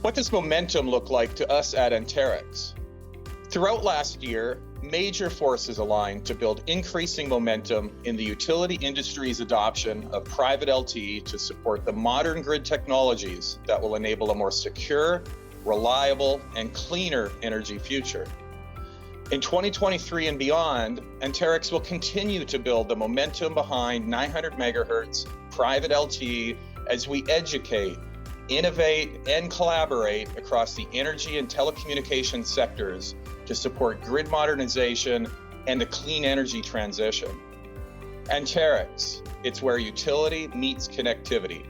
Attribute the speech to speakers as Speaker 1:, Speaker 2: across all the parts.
Speaker 1: What does momentum look like to us at Anterix? Throughout last year, major forces aligned to build increasing momentum in the utility industry's adoption of private LTE to support the modern grid technologies that will enable a more secure, reliable, and cleaner energy future. In 2023 and beyond, Anterix will continue to build the momentum behind 900 megahertz private LTE as we educate, innovate, and collaborate across the energy and telecommunications sectors to support grid modernization and the clean energy transition. Anterix, it's where utility meets connectivity.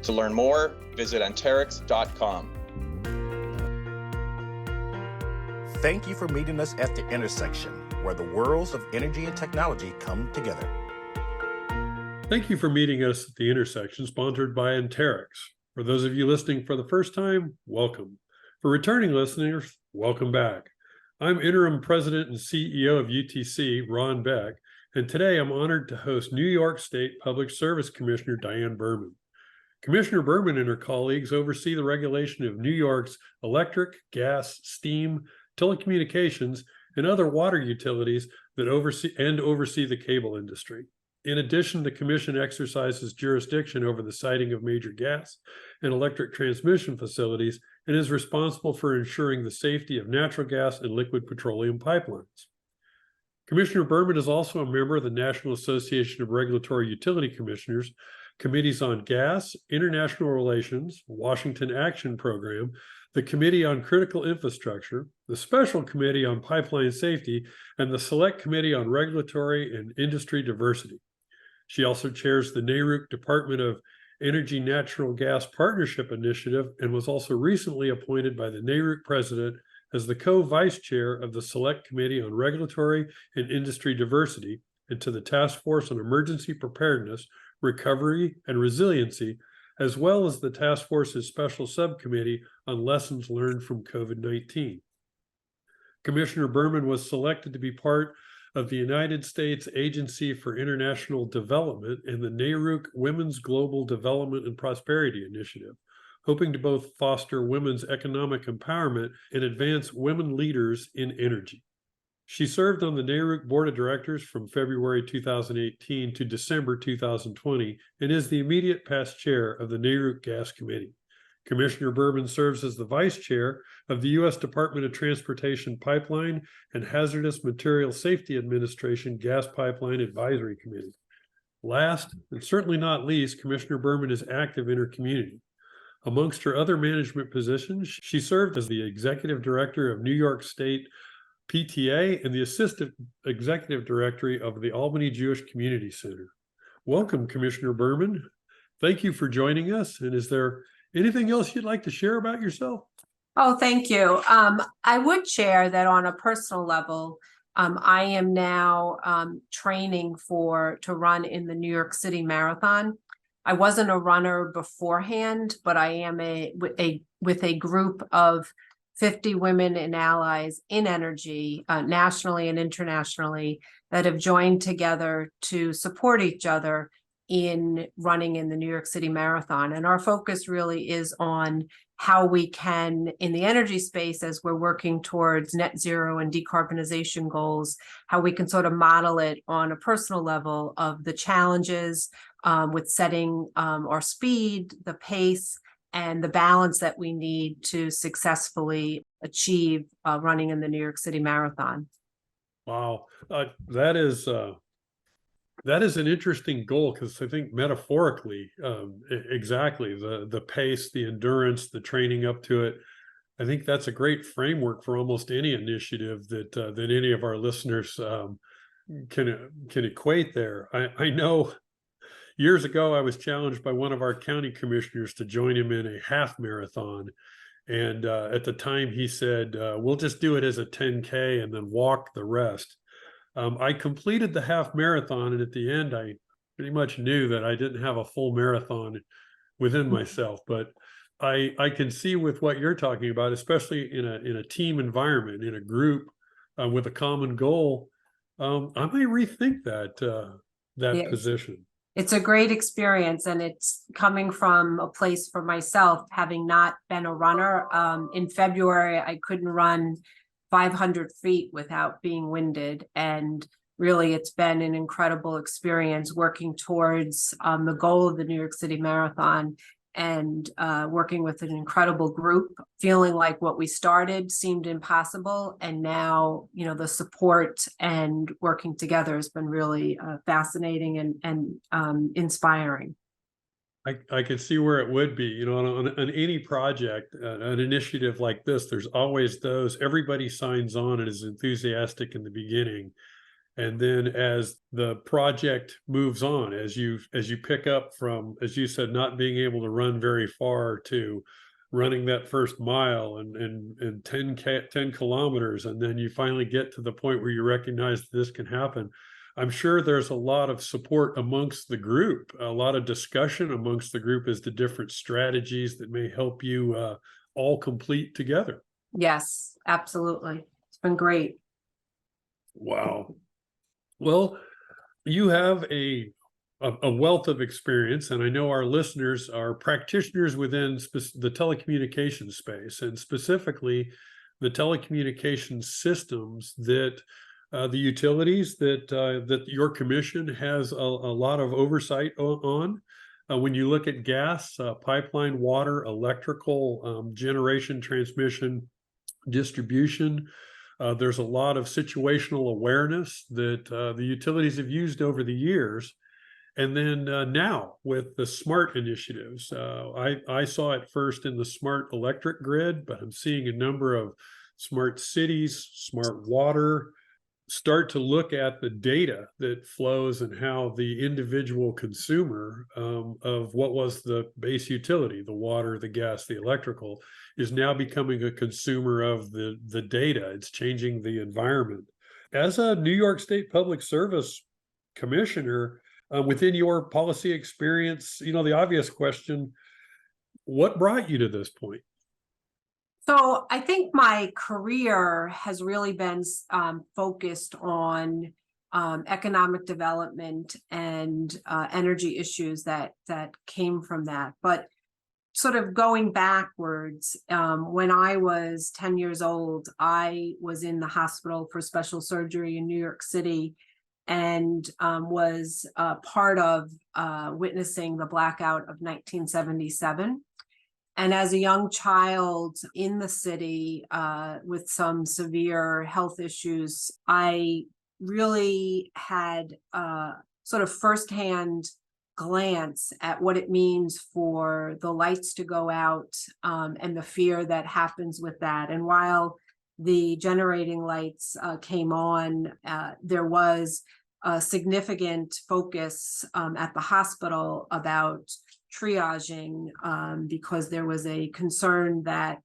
Speaker 1: To learn more, visit anterix.com.
Speaker 2: Thank you for meeting us at the intersection, where the worlds of energy and technology come together.
Speaker 3: Thank you for meeting us at the intersection, sponsored by Anterix. For those of you listening for the first time, welcome. For returning listeners, welcome back. I'm Interim President and CEO of UTC, Ron Beck, and today I'm honored to host New York State Public Service Commissioner Diane Burman. Commissioner Burman and her colleagues oversee the regulation of New York's electric, gas, steam, telecommunications, and other water utilities that oversee the cable industry. In addition, the Commission exercises jurisdiction over the siting of major gas and electric transmission facilities and is responsible for ensuring the safety of natural gas and liquid petroleum pipelines. Commissioner Burman is also a member of the National Association of Regulatory Utility Commissioners, Committees on Gas, International Relations, Washington Action Program, the Committee on Critical Infrastructure, the Special Committee on Pipeline Safety, and the Select Committee on Regulatory and Industry Diversity. She also chairs the NARUC Department of Energy Natural Gas Partnership Initiative and was also recently appointed by the NARUC President as the co-vice chair of the Select Committee on Regulatory and Industry Diversity and to the Task Force on Emergency Preparedness, Recovery, and Resiliency, as well as the Task Force's Special Subcommittee on Lessons Learned from COVID-19. Commissioner Burman was selected to be part of the United States Agency for International Development and the NARUC Women's Global Development and Prosperity Initiative, hoping to both foster women's economic empowerment and advance women leaders in energy. She served on the NARUC Board of Directors from February 2018 to December 2020 and is the immediate past chair of the NARUC Gas Committee. Commissioner Burman serves as the vice chair of the U.S. Department of Transportation Pipeline and Hazardous Material Safety Administration Gas Pipeline Advisory Committee. Last, and certainly not least, Commissioner Burman is active in her community. Amongst her other management positions, she served as the executive director of New York State PTA and the assistant executive director of the Albany Jewish Community Center. Welcome, Commissioner Burman. Thank you for joining us. And is there anything else you'd like to share about yourself?
Speaker 4: Oh, thank you. I would share that on a personal level, I am now training to run in the New York City Marathon. I wasn't a runner beforehand, but I am with a group of 50 women and allies in energy, nationally and internationally, that have joined together to support each other in running in the New York City Marathon. And our focus really is on how we can, in the energy space, as we're working towards net zero and decarbonization goals, how we can sort of model it on a personal level of the challenges with setting our speed, the pace, and the balance that we need to successfully achieve running in the New York City Marathon.
Speaker 3: Wow, that is an interesting goal, because I think metaphorically, exactly, the pace, the endurance, the training up to it, I think that's a great framework for almost any initiative that any of our listeners can equate there. I know years ago I was challenged by one of our county commissioners to join him in a half marathon. And at the time he said, we'll just do it as a 10K and then walk the rest. I completed the half marathon, and at the end, I pretty much knew that I didn't have a full marathon within myself. But I can see with what you're talking about, especially in a team environment, in a group with a common goal, I may rethink that
Speaker 4: Yes.
Speaker 3: position.
Speaker 4: It's a great experience, and it's coming from a place for myself, having not been a runner. In February, I couldn't run 500 feet without being winded. And really, it's been an incredible experience working towards the goal of the New York City Marathon, and working with an incredible group, feeling like what we started seemed impossible. And now, the support and working together has been really fascinating and inspiring.
Speaker 3: I could see where it would be, on any project, an initiative like this, there's always everybody signs on and is enthusiastic in the beginning. And then as the project moves on, as you pick up from, as you said, not being able to run very far to running that first mile and 10 kilometers, and then you finally get to the point where you recognize that this can happen. I'm sure there's a lot of support amongst the group, a lot of discussion amongst the group as to different strategies that may help you all complete together.
Speaker 4: Yes, absolutely. It's been great.
Speaker 3: Wow. Well, you have a wealth of experience, and I know our listeners are practitioners within the telecommunications space, and specifically the telecommunications systems that the utilities that your commission has a lot of oversight on. When you look at gas, pipeline, water, electrical, generation, transmission, distribution, there's a lot of situational awareness that the utilities have used over the years. And then now with the SMART initiatives, I saw it first in the smart electric grid, but I'm seeing a number of smart cities, smart water, start to look at the data that flows and how the individual consumer of what was the base utility, the water, the gas, the electrical, is now becoming a consumer of the data. It's changing the environment. As a New York State Public Service Commissioner, within your policy experience, the obvious question, what brought you to this point?
Speaker 4: So I think my career has really been focused on economic development and energy issues that came from that. But sort of going backwards, when I was 10 years old, I was in the hospital for special surgery in New York City, and was part of witnessing the blackout of 1977. And as a young child in the city with some severe health issues, I really had sort of firsthand glance at what it means for the lights to go out and the fear that happens with that. And while the generating lights came on, there was a significant focus at the hospital about triaging because there was a concern that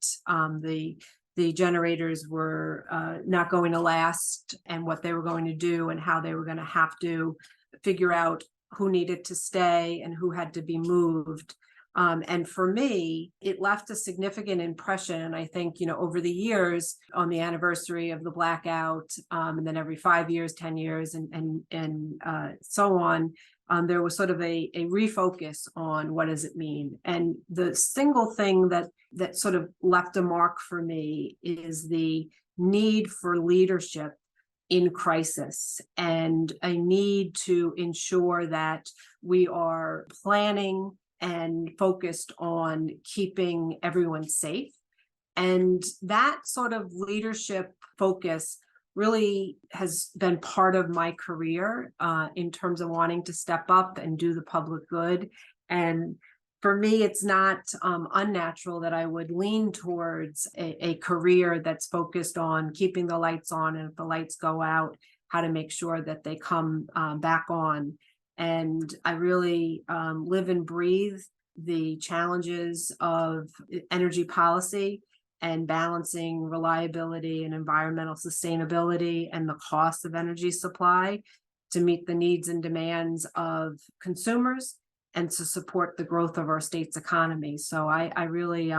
Speaker 4: the generators were not going to last, and what they were going to do and how they were going to have to figure out who needed to stay and who had to be moved. And for me, it left a significant impression. And I think, over the years, on the anniversary of the blackout, and then every 5 years, 10 years, and so on, there was sort of a refocus on what does it mean. And the single thing that sort of left a mark for me is the need for leadership in crisis, and a need to ensure that we are planning and focused on keeping everyone safe. And that sort of leadership focus really has been part of my career in terms of wanting to step up and do the public good. And for me, it's not unnatural that I would lean towards a career that's focused on keeping the lights on, and if the lights go out, how to make sure that they come back on. And I really live and breathe the challenges of energy policy and balancing reliability and environmental sustainability and the cost of energy supply to meet the needs and demands of consumers and to support the growth of our state's economy. So I really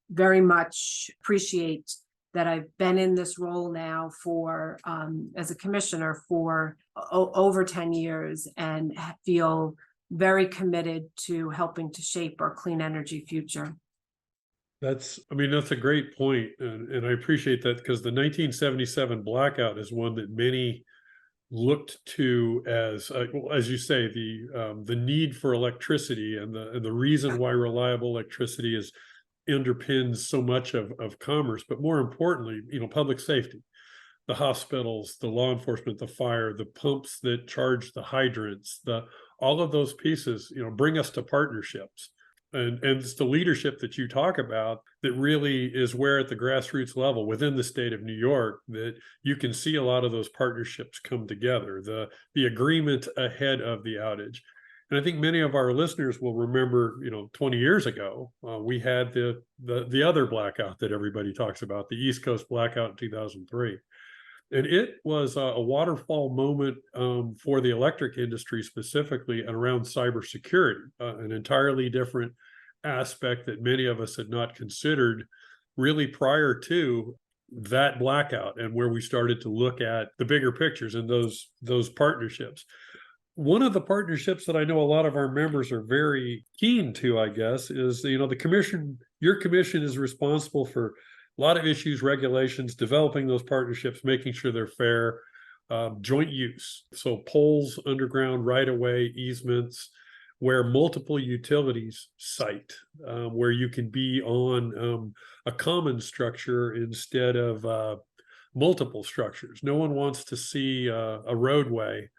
Speaker 4: very much appreciate that I've been in this role now for as a commissioner for over 10 years, and feel very committed to helping to shape our clean energy future.
Speaker 3: That's a great point, and I appreciate that, because the 1977 blackout is one that many looked to as you say, the need for electricity and the reason why reliable electricity is underpins so much of commerce, but more importantly, public safety. The hospitals, the law enforcement, the fire, the pumps that charge the hydrants, all of those pieces, bring us to partnerships. And it's the leadership that you talk about that really is where at the grassroots level within the state of New York that you can see a lot of those partnerships come together, the agreement ahead of the outage. And I think many of our listeners will remember, 20 years ago, we had the other blackout that everybody talks about, the East Coast blackout in 2003. And it was a waterfall moment for the electric industry specifically, and around cybersecurity, an entirely different aspect that many of us had not considered really prior to that blackout, and where we started to look at the bigger pictures and those partnerships. One of the partnerships that I know a lot of our members are very keen to, I guess, is the commission. Your commission is responsible for a lot of issues, regulations, developing those partnerships, making sure they're fair, joint use. So poles, underground, right-of-way, easements, where multiple utilities site, where you can be on a common structure instead of multiple structures. No one wants to see a roadway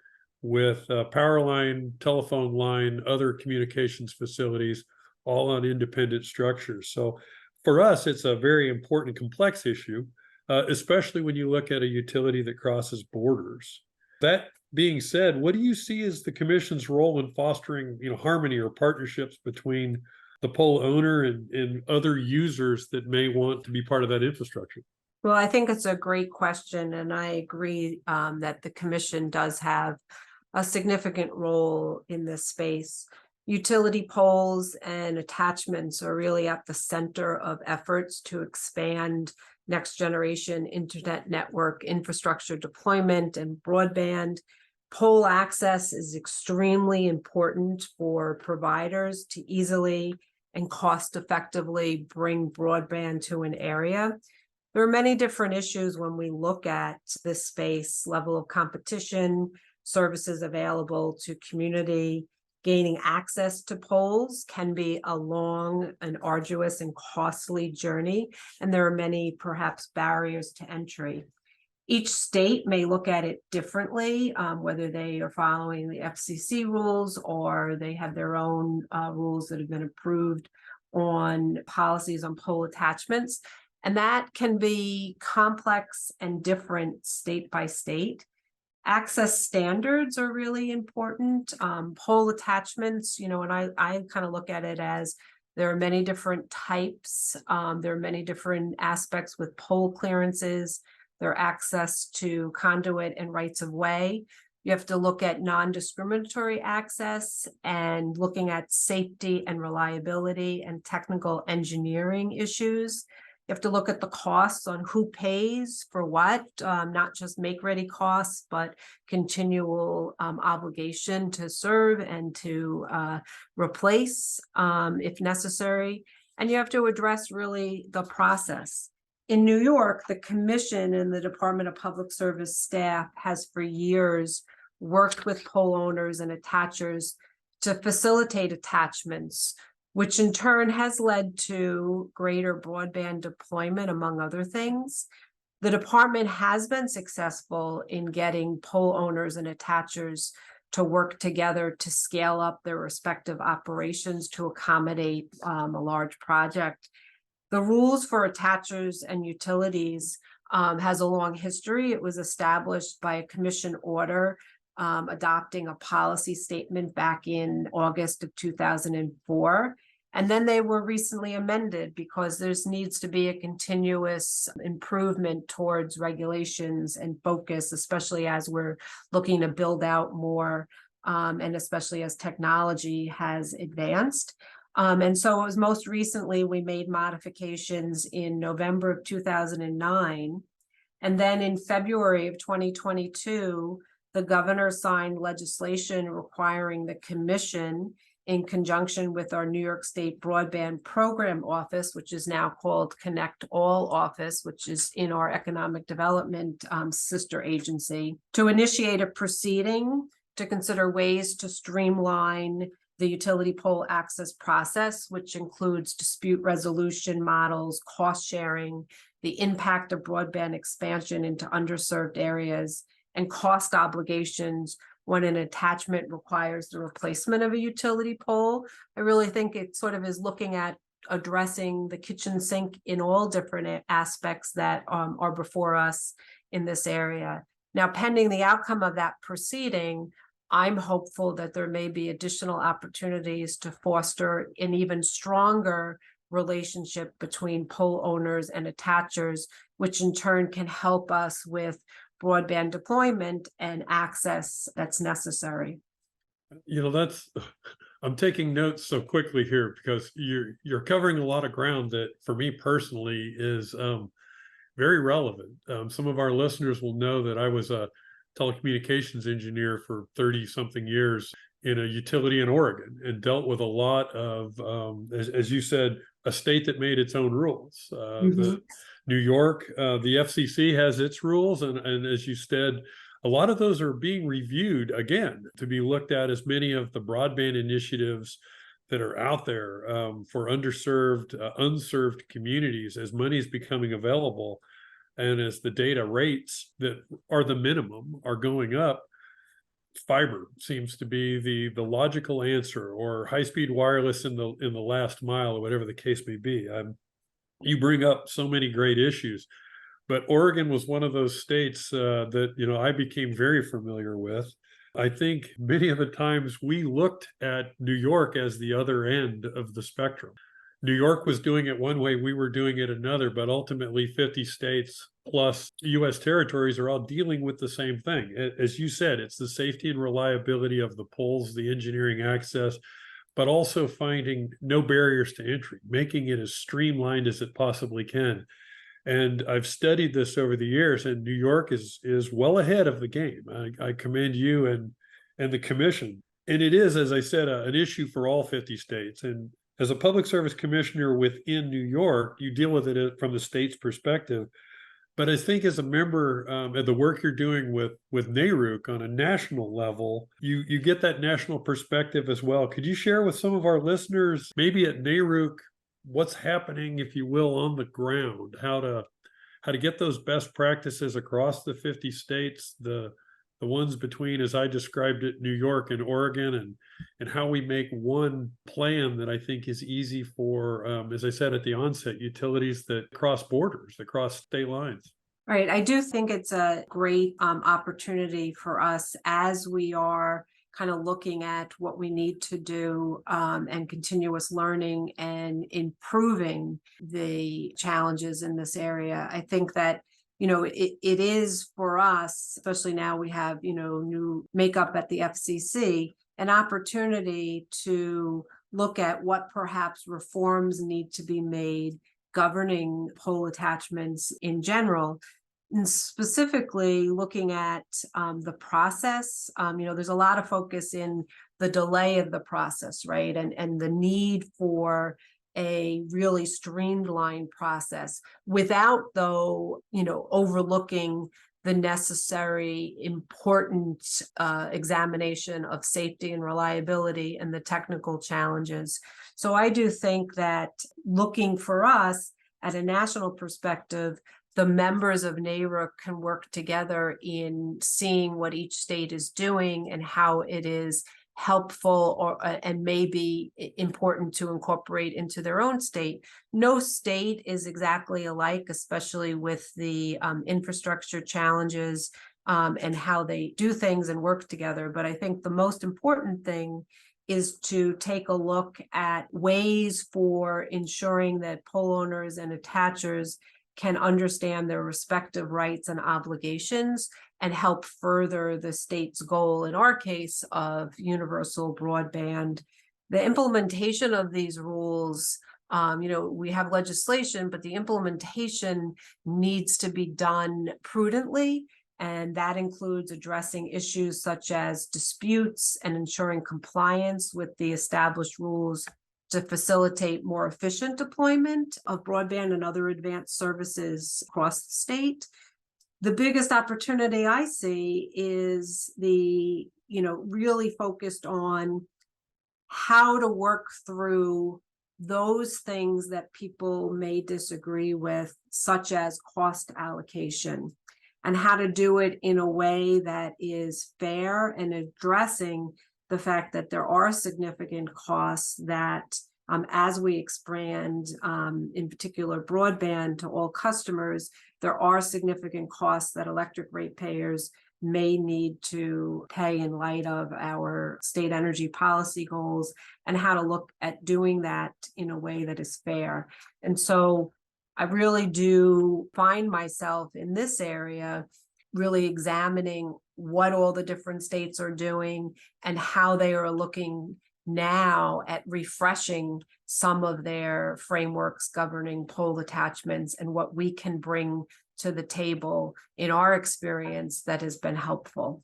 Speaker 3: with a power line, telephone line, other communications facilities, all on independent structures. So for us, it's a very important, complex issue, especially when you look at a utility that crosses borders. That being said, what do you see as the commission's role in fostering, harmony or partnerships between the pole owner and other users that may want to be part of that infrastructure?
Speaker 4: Well, I think it's a great question, and I agree that the commission does have a significant role in this space. Utility poles and attachments are really at the center of efforts to expand next generation internet network infrastructure deployment and broadband. Pole access is extremely important for providers to easily and cost effectively bring broadband to an area. There are many different issues when we look at this space: level of competition, services available to community. Gaining access to poles can be a long and arduous and costly journey, and there are many perhaps barriers to entry. Each state may look at it differently, whether they are following the FCC rules or they have their own rules that have been approved on policies on pole attachments. And that can be complex and different state by state. Access standards are really important. Pole attachments, and I kind of look at it as there are many different types. There are many different aspects with pole clearances. There are access to conduit and rights of way. You have to look at non-discriminatory access and looking at safety and reliability and technical engineering issues. You have to look at the costs on who pays for what, not just make-ready costs, but continual obligation to serve and to replace if necessary. And you have to address really the process. In New York, the Commission and the Department of Public Service staff has for years worked with pole owners and attachers to facilitate attachments, which in turn has led to greater broadband deployment, among other things. The department has been successful in getting pole owners and attachers to work together to scale up their respective operations to accommodate a large project. The rules for attachers and utilities has a long history. It was established by a commission order adopting a policy statement back in August of 2004. And then they were recently amended because there needs to be a continuous improvement towards regulations and focus, especially as we're looking to build out more and especially as technology has advanced. And so it was most recently we made modifications in November of 2009. And then in February of 2022, the governor signed legislation requiring the commission, in conjunction with our New York State Broadband Program Office, which is now called Connect All Office, which is in our economic development sister agency, to initiate a proceeding to consider ways to streamline the utility pole access process, which includes dispute resolution models, cost sharing, the impact of broadband expansion into underserved areas, and cost obligations when an attachment requires the replacement of a utility pole. I really think it sort of is looking at addressing the kitchen sink in all different aspects that are before us in this area. Now, pending the outcome of that proceeding, I'm hopeful that there may be additional opportunities to foster an even stronger relationship between pole owners and attachers, which in turn can help us with broadband deployment and access that's necessary.
Speaker 3: I'm taking notes so quickly here because you're covering a lot of ground that for me personally is very relevant. Some of our listeners will know that I was a telecommunications engineer for 30 something years in a utility in Oregon and dealt with a lot of, as you said, a state that made its own rules. The New York, the FCC has its rules. And as you said, a lot of those are being reviewed again to be looked at as many of the broadband initiatives that are out there for underserved, unserved communities as money is becoming available. And as the data rates that are the minimum are going up, fiber seems to be the logical answer, or high-speed wireless in the last mile, or whatever the case may be. You bring up so many great issues, but Oregon was one of those states that I became very familiar with. I think many of the times we looked at New York as the other end of the spectrum. New York was doing it one way, we were doing it another, but ultimately 50 states plus U.S. territories are all dealing with the same thing. As you said, it's the safety and reliability of the poles, the engineering access, but also finding no barriers to entry, making it as streamlined as it possibly can. And I've studied this over the years, and New York is well ahead of the game. I commend you and the commission. And it is, as I said, an issue for all 50 states. And as a public service commissioner within New York, you deal with it from the state's perspective. But I think as a member of the work you're doing with NARUC on a national level, you get that national perspective as well. Could you share with some of our listeners, maybe at NARUC, what's happening, if you will, on the ground, how to get those best practices across the 50 states, the ones between, as I described it, New York and Oregon, and how we make one plan that I think is easy for, as I said at the onset, utilities that cross borders, that cross state lines.
Speaker 4: Right. I do think it's a great opportunity for us as we are kind of looking at what we need to do and continuous learning and improving the challenges in this area. I think that it is for us, especially now we have, new makeup at the FCC, an opportunity to look at what perhaps reforms need to be made governing pole attachments in general, and specifically looking at the process. There's a lot of focus in the delay of the process, right? And the need for a really streamlined process without, though, overlooking the necessary important examination of safety and reliability and the technical challenges. So I do think that looking for us at a national perspective, the members of NARUC can work together in seeing what each state is doing and how it is helpful and may be important to incorporate into their own state. No state is exactly alike, especially with the infrastructure challenges and how they do things and work together. But I think the most important thing is to take a look at ways for ensuring that pole owners and attachers can understand their respective rights and obligations and help further the state's goal, in our case, of universal broadband. The implementation of these rules, we have legislation, but the implementation needs to be done prudently And that includes addressing issues such as disputes and ensuring compliance with the established rules to facilitate more efficient deployment of broadband and other advanced services across the state. The biggest opportunity I see is really focused on how to work through those things that people may disagree with, such as cost allocation, and how to do it in a way that is fair and addressing the fact that there are significant costs that, as we expand, in particular broadband to all customers, there are significant costs that electric ratepayers may need to pay in light of our state energy policy goals, and how to look at doing that in a way that is fair. And so I really do find myself in this area really examining what all the different states are doing and how they are looking now at refreshing some of their frameworks governing pole attachments, and what we can bring to the table in our experience that has been helpful.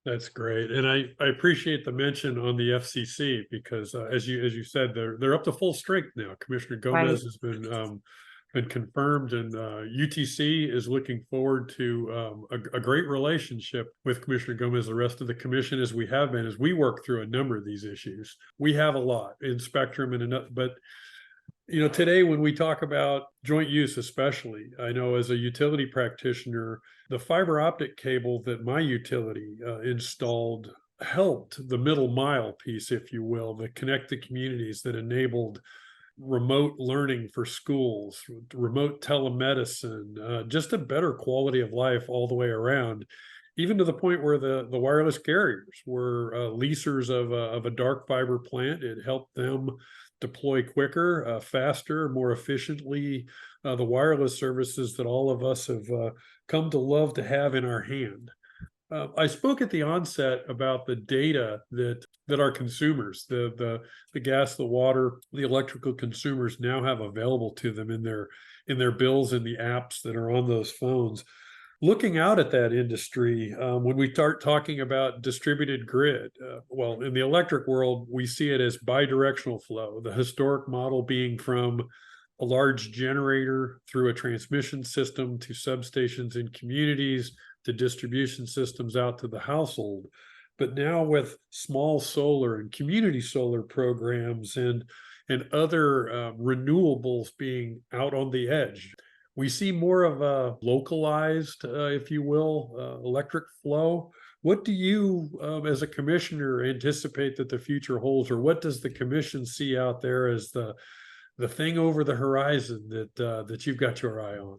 Speaker 3: That's great. And I appreciate the mention on the FCC, because as you said, they're up to full strength now. Commissioner Gomez has been confirmed, and UTC is looking forward to a great relationship with Commissioner Gomez, the rest of the commission, as we have been, as we work through a number of these issues. We have a lot in spectrum and enough, but today when we talk about joint use, especially, I know as a utility practitioner, the fiber optic cable that my utility installed helped the middle mile piece, if you will, that connect the communities, that enabled remote learning for schools, remote telemedicine, just a better quality of life all the way around, even to the point where the wireless carriers were leasers of a dark fiber plant. It helped them deploy quicker, faster, more efficiently, the wireless services that all of us have come to love to have in our hand. I spoke at the onset about the data that our consumers, the gas, the water, the electrical consumers now have available to them in their bills and the apps that are on those phones. Looking out at that industry, when we start talking about distributed grid, well, in the electric world, we see it as bidirectional flow, the historic model being from a large generator through a transmission system to substations in communities, to distribution systems out to the household. But now with small solar and community solar programs and other renewables being out on the edge, we see more of a localized, if you will, electric flow. What do you, as a commissioner, anticipate that the future holds, or what does the commission see out there as the thing over the horizon that you've got your eye on?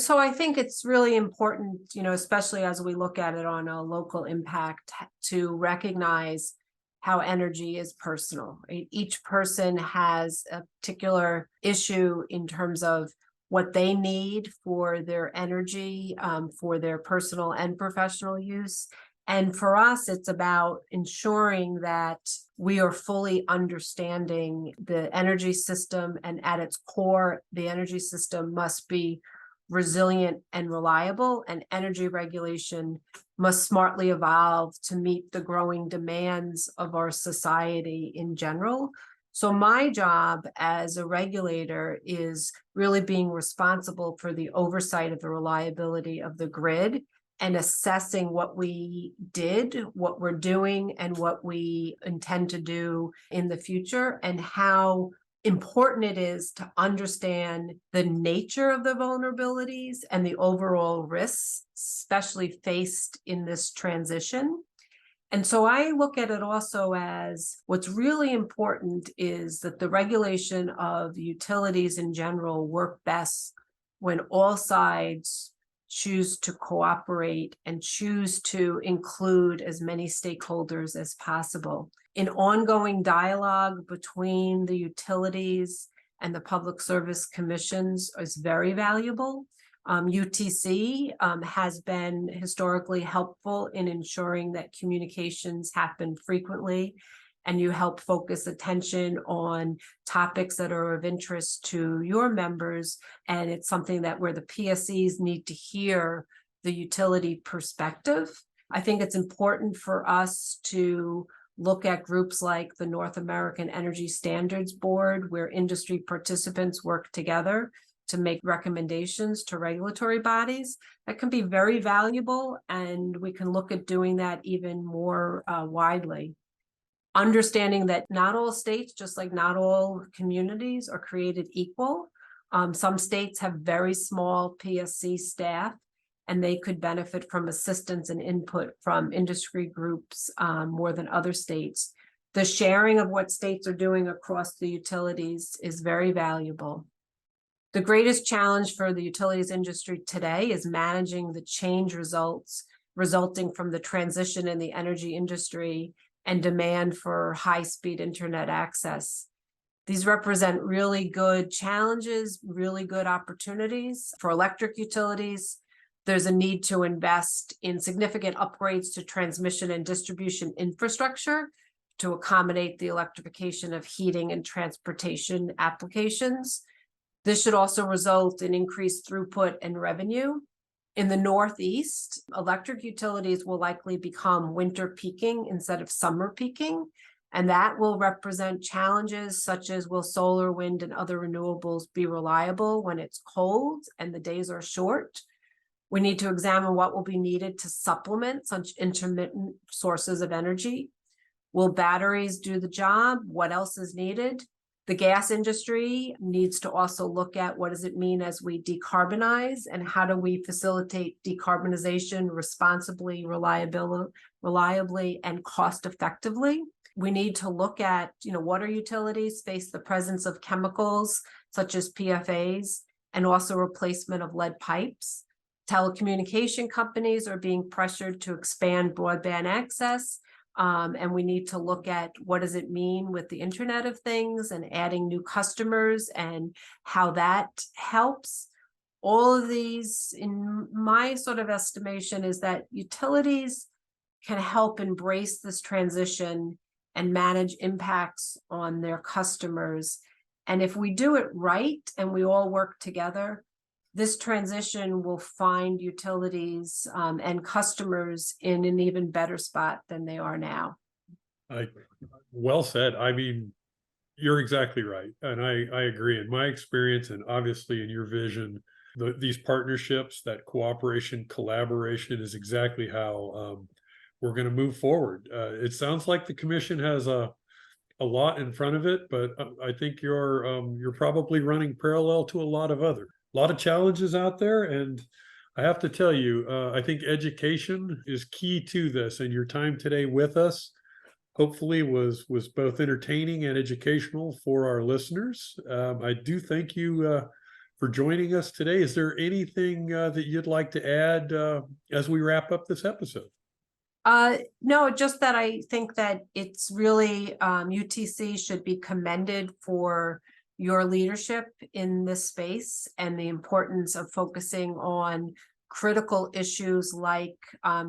Speaker 4: So I think it's really important, especially as we look at it on a local impact, to recognize how energy is personal. Right? Each person has a particular issue in terms of what they need for their energy, for their personal and professional use. And for us, it's about ensuring that we are fully understanding the energy system, and at its core, the energy system must be resilient and reliable, and energy regulation must smartly evolve to meet the growing demands of our society in general. So my job as a regulator is really being responsible for the oversight of the reliability of the grid, and assessing what we did, what we're doing, and what we intend to do in the future, and how important it is to understand the nature of the vulnerabilities and the overall risks, especially faced in this transition. And so I look at it also as what's really important is that the regulation of utilities in general work best when all sides choose to cooperate and choose to include as many stakeholders as possible. An ongoing dialogue between the utilities and the public service commissions is very valuable. UTC has been historically helpful in ensuring that communications happen frequently, and you help focus attention on topics that are of interest to your members. And it's something that where the PSCs need to hear the utility perspective. I think it's important for us to look at groups like the North American Energy Standards Board, where industry participants work together to make recommendations to regulatory bodies. That can be very valuable, and we can look at doing that even more widely. Understanding that not all states, just like not all communities, are created equal. Some states have very small PSC staff, and they could benefit from assistance and input from industry groups more than other states. The sharing of what states are doing across the utilities is very valuable. The greatest challenge for the utilities industry today is managing the change resulting from the transition in the energy industry and demand for high-speed internet access. These represent really good challenges, really good opportunities for electric utilities. There's a need to invest in significant upgrades to transmission and distribution infrastructure to accommodate the electrification of heating and transportation applications. This should also result in increased throughput and revenue. In the Northeast, electric utilities will likely become winter peaking instead of summer peaking, and that will represent challenges such as, will solar, wind, and other renewables be reliable when it's cold and the days are short? We need to examine what will be needed to supplement such intermittent sources of energy. Will batteries do the job? What else is needed? The gas industry needs to also look at what does it mean as we decarbonize, and how do we facilitate decarbonization responsibly, reliably, and cost effectively. We need to look at, water utilities face the presence of chemicals such as PFAS and also replacement of lead pipes. Telecommunication companies are being pressured to expand broadband access. And we need to look at what does it mean with the Internet of Things and adding new customers and how that helps. All of these, in my sort of estimation, is that utilities can help embrace this transition and manage impacts on their customers. And if we do it right and we all work together, this transition will find utilities and customers in an even better spot than they are now.
Speaker 3: Well said. I mean, you're exactly right. And I agree. In my experience, and obviously in your vision, these partnerships, that cooperation, collaboration is exactly how we're going to move forward. It sounds like the commission has a lot in front of it, but I think you're probably running parallel to a lot of challenges out there. And I have to tell you, I think education is key to this, and your time today with us hopefully was both entertaining and educational for our listeners. I do thank you for joining us today. Is there anything that you'd like to add as we wrap up this episode?
Speaker 4: No, just that I think that it's really UTC should be commended for your leadership in this space and the importance of focusing on critical issues like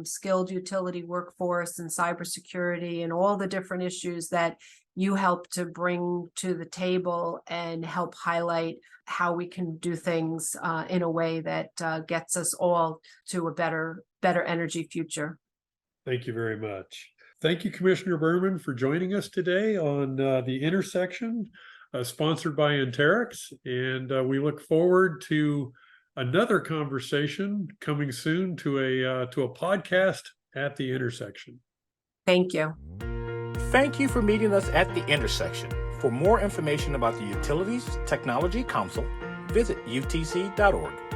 Speaker 4: skilled utility workforce and cybersecurity and all the different issues that you help to bring to the table and help highlight how we can do things in a way that gets us all to a better energy future.
Speaker 3: Thank you very much. Thank you, Commissioner Burman, for joining us today on The Intersection, sponsored by Anterix. And we look forward to another conversation coming soon to a podcast at The Intersection.
Speaker 4: Thank you.
Speaker 2: Thank you for meeting us at The Intersection. For more information about the Utilities Technology Council, visit utc.org.